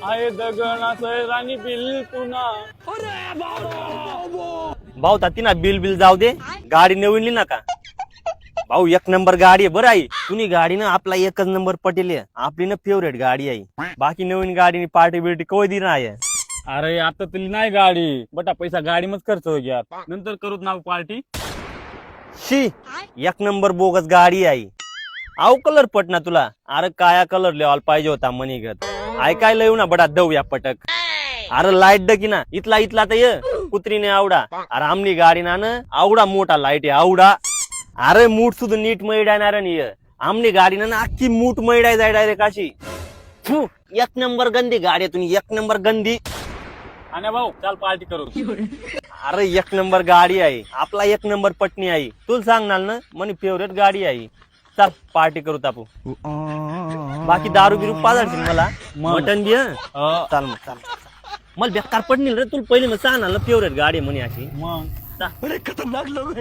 आहे दगणा सैरानी बिल पुन्हा. भाऊ ताती ना बिल जाऊ दे, गाडी नवीनली ना का भाऊ. एक नंबर गाडी आहे बरं आई. तुम्ही गाडी ना आपला एकच नंबर पटेल आहे. आपली ना फेवरेट गाडी आहे. बाकी नवीन गाडी पार्टी बिर्टी कधी दिना आहे. अरे आता तुला नाही गाडी बटा, पैसा गाडी मत खर्च हो गया, नंतर करूत ना पार्टी. शी एक नंबर बोगस गाडी आहे. आव कलर पट ना तुला. अरे काया कलर लेवाल पाहिजे होता मनीगत. ऐकायला येऊ ना बडा दऊ या पटक. अरे लाईट डकी ना इथला इथला तर ये कुत्रीने आवडा. अरे आमनी गाडी ना आवडा मोठा लाईट आहे आवडा. अरे मूठ सुद्धा नीट मैडायणार नाही. आमनी गाडी ना अख्खी मूठ मैडाय जाय डायरेक्ट अशी. एक नंबर गंदी गाडी आहे तुम्ही, एक नंबर गंदी. आणि भाऊ चाल पार्टी करू. अरे एक नंबर गाडी आहे. आपला एक नंबर पटणी आहे. तुला सांगणार ना मनी फेवरेट गाडी आहे. चल पार्टी करू तापू. बाकी दारू बिरू पाजायची मला, मटन बी. चाल मग चाल. मला बेकार पडणी रे तुला पहिले मग सांग ना फेवरेट गाडी म्हणे अशी. मग खतरनाक लोक